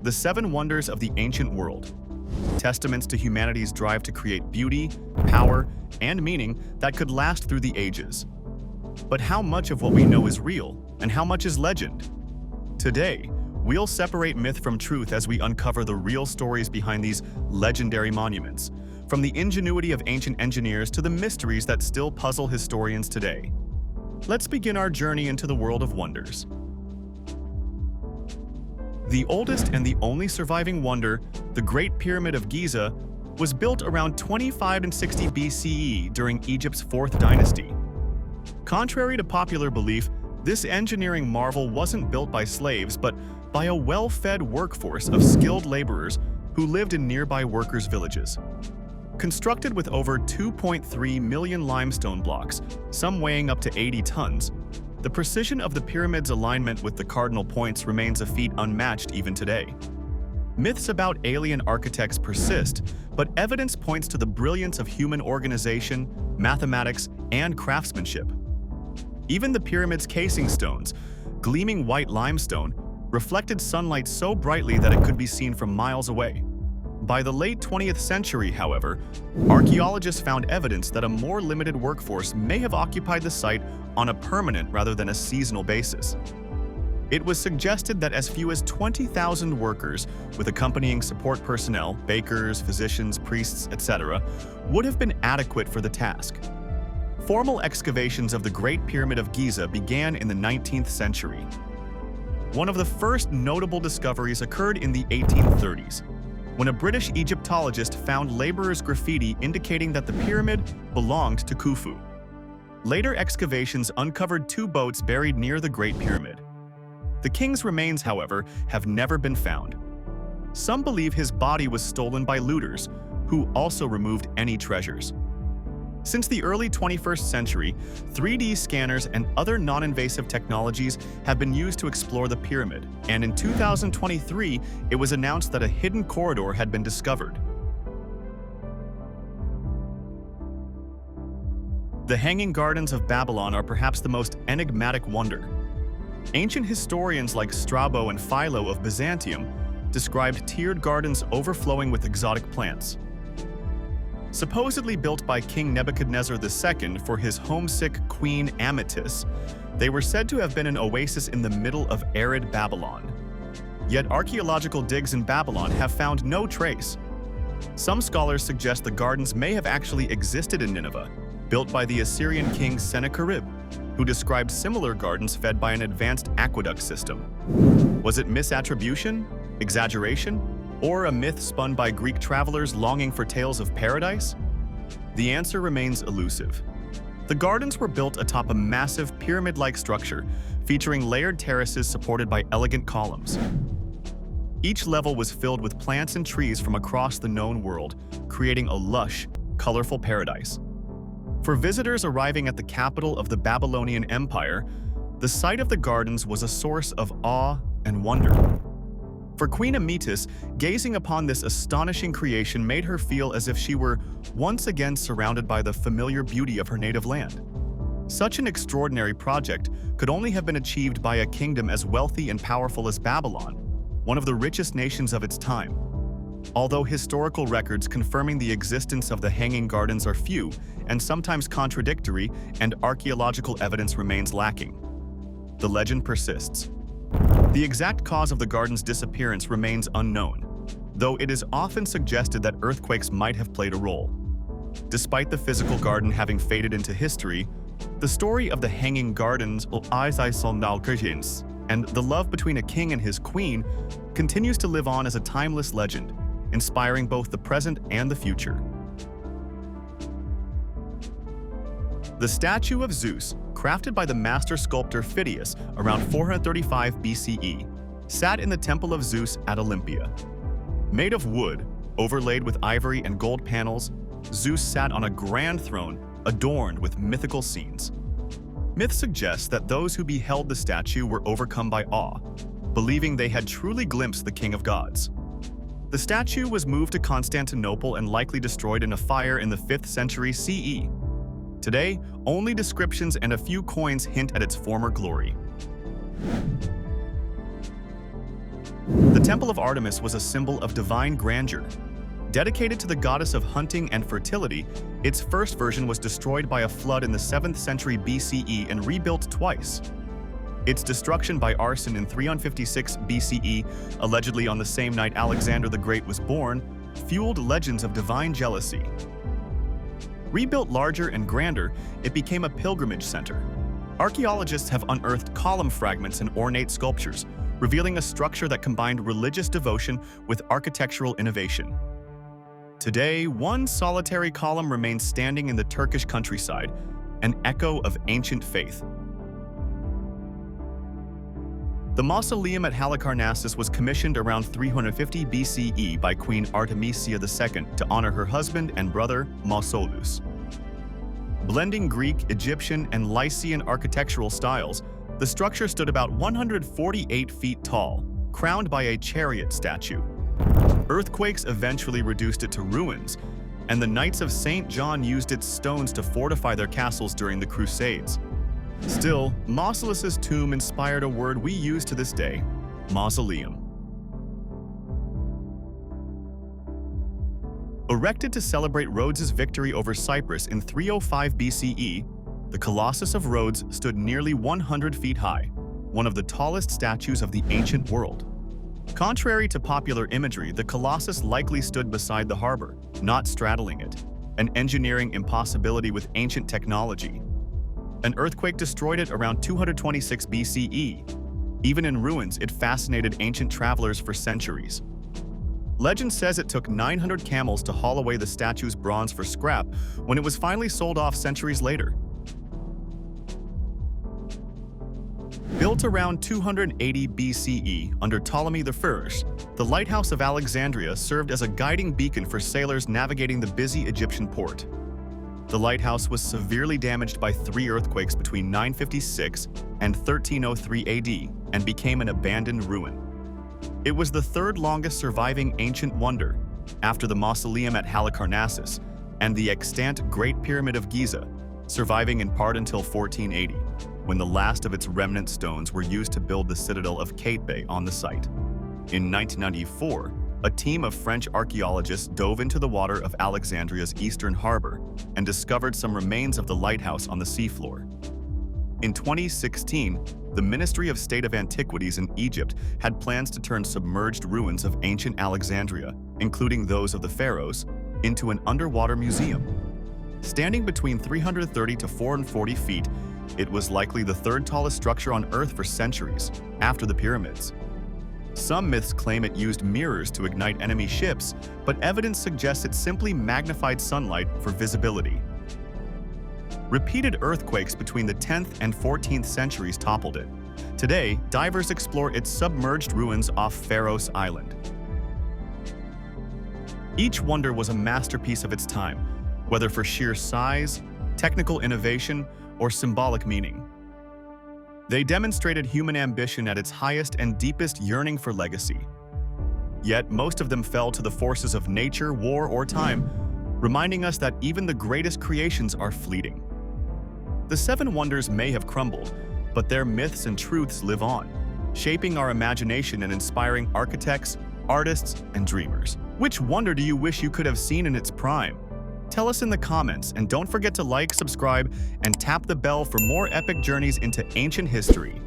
The seven wonders of the ancient world, testaments to humanity's drive to create beauty, power, and meaning that could last through the ages. But how much of what we know is real, and how much is legend? Today, we'll separate myth from truth as we uncover the real stories behind these legendary monuments, from the ingenuity of ancient engineers to the mysteries that still puzzle historians today. Let's begin our journey into the world of wonders. The oldest and the only surviving wonder, the Great Pyramid of Giza, was built around 2560 BCE during Egypt's 4th dynasty. Contrary to popular belief, this engineering marvel wasn't built by slaves, but by a well-fed workforce of skilled laborers who lived in nearby workers' villages. Constructed with over 2.3 million limestone blocks, some weighing up to 80 tons, the precision of the pyramid's alignment with the cardinal points remains a feat unmatched even today. Myths about alien architects persist, but evidence points to the brilliance of human organization, mathematics, and craftsmanship. Even the pyramid's casing stones, gleaming white limestone, reflected sunlight so brightly that it could be seen from miles away. By the late 20th century, however, archaeologists found evidence that a more limited workforce may have occupied the site on a permanent rather than a seasonal basis. It was suggested that as few as 20,000 workers, with accompanying support personnel, bakers, physicians, priests, etc., would have been adequate for the task. Formal excavations of the Great Pyramid of Giza began in the 19th century. One of the first notable discoveries occurred in the 1830s, when a British Egyptologist found laborers' graffiti indicating that the pyramid belonged to Khufu. Later excavations uncovered 2 boats buried near the Great Pyramid. The king's remains, however, have never been found. Some believe his body was stolen by looters, who also removed any treasures. Since the early 21st century, 3D scanners and other non-invasive technologies have been used to explore the pyramid, and in 2023, it was announced that a hidden corridor had been discovered. The Hanging Gardens of Babylon are perhaps the most enigmatic wonder. Ancient historians like Strabo and Philo of Byzantium described tiered gardens overflowing with exotic plants. Supposedly built by King Nebuchadnezzar II for his homesick queen Amytis, they were said to have been an oasis in the middle of arid Babylon. Yet archaeological digs in Babylon have found no trace. Some scholars suggest the gardens may have actually existed in Nineveh, built by the Assyrian king Sennacherib, who described similar gardens fed by an advanced aqueduct system. Was it misattribution, exaggeration, or a myth spun by Greek travelers longing for tales of paradise? The answer remains elusive. The gardens were built atop a massive pyramid-like structure, featuring layered terraces supported by elegant columns. Each level was filled with plants and trees from across the known world, creating a lush, colorful paradise. For visitors arriving at the capital of the Babylonian Empire, the sight of the gardens was a source of awe and wonder. For Queen Amytis, gazing upon this astonishing creation made her feel as if she were once again surrounded by the familiar beauty of her native land. Such an extraordinary project could only have been achieved by a kingdom as wealthy and powerful as Babylon, one of the richest nations of its time. Although historical records confirming the existence of the Hanging Gardens are few and sometimes contradictory, and archaeological evidence remains lacking, the legend persists. The exact cause of the garden's disappearance remains unknown, though it is often suggested that earthquakes might have played a role. Despite the physical garden having faded into history, the story of the Hanging Gardens and the love between a king and his queen continues to live on as a timeless legend, inspiring both the present and the future. The statue of Zeus, crafted by the master sculptor Phidias around 435 BCE, sat in the Temple of Zeus at Olympia. Made of wood, overlaid with ivory and gold panels, Zeus sat on a grand throne adorned with mythical scenes. Myth suggests that those who beheld the statue were overcome by awe, believing they had truly glimpsed the king of gods. The statue was moved to Constantinople and likely destroyed in a fire in the 5th century CE. Today, only descriptions and a few coins hint at its former glory. The Temple of Artemis was a symbol of divine grandeur. Dedicated to the goddess of hunting and fertility, its first version was destroyed by a flood in the 7th century BCE and rebuilt twice. Its destruction by arson in 356 BCE, allegedly on the same night Alexander the Great was born, fueled legends of divine jealousy. Rebuilt larger and grander, it became a pilgrimage center. Archaeologists have unearthed column fragments and ornate sculptures, revealing a structure that combined religious devotion with architectural innovation. Today, one solitary column remains standing in the Turkish countryside, an echo of ancient faith. The Mausoleum at Halicarnassus was commissioned around 350 BCE by Queen Artemisia II to honor her husband and brother, Mausolus. Blending Greek, Egyptian, and Lycian architectural styles, the structure stood about 148 feet tall, crowned by a chariot statue. Earthquakes eventually reduced it to ruins, and the Knights of St. John used its stones to fortify their castles during the Crusades. Still, Mausolus's tomb inspired a word we use to this day: mausoleum. Erected to celebrate Rhodes's victory over Cyprus in 305 BCE, the Colossus of Rhodes stood nearly 100 feet high, one of the tallest statues of the ancient world. Contrary to popular imagery, the Colossus likely stood beside the harbor, not straddling it, an engineering impossibility with ancient technology. An earthquake destroyed it around 226 BCE. Even in ruins, it fascinated ancient travelers for centuries. Legend says it took 900 camels to haul away the statue's bronze for scrap when it was finally sold off centuries later. Built around 280 BCE under Ptolemy I, the Lighthouse of Alexandria served as a guiding beacon for sailors navigating the busy Egyptian port. The lighthouse was severely damaged by 3 earthquakes between 956 and 1303 AD and became an abandoned ruin. It was the 3rd longest surviving ancient wonder, after the Mausoleum at Halicarnassus and the extant Great Pyramid of Giza, surviving in part until 1480, when the last of its remnant stones were used to build the citadel of Qaitbay on the site. In 1994, a team of French archaeologists dove into the water of Alexandria's eastern harbor and discovered some remains of the lighthouse on the seafloor. In 2016, the Ministry of State of Antiquities in Egypt had plans to turn submerged ruins of ancient Alexandria, including those of the pharaohs, into an underwater museum. Standing between 330 to 440 feet, it was likely the 3rd tallest structure on Earth for centuries, after the pyramids. Some myths claim it used mirrors to ignite enemy ships, but evidence suggests it simply magnified sunlight for visibility. Repeated earthquakes between the 10th and 14th centuries toppled it. Today, divers explore its submerged ruins off Pharos Island. Each wonder was a masterpiece of its time, whether for sheer size, technical innovation, or symbolic meaning. They demonstrated human ambition at its highest and deepest yearning for legacy. Yet most of them fell to the forces of nature, war, or time, reminding us that even the greatest creations are fleeting. The 7 wonders may have crumbled, but their myths and truths live on, shaping our imagination and inspiring architects, artists, and dreamers. Which wonder do you wish you could have seen in its prime? Tell us in the comments, and don't forget to like, subscribe, and tap the bell for more epic journeys into ancient history.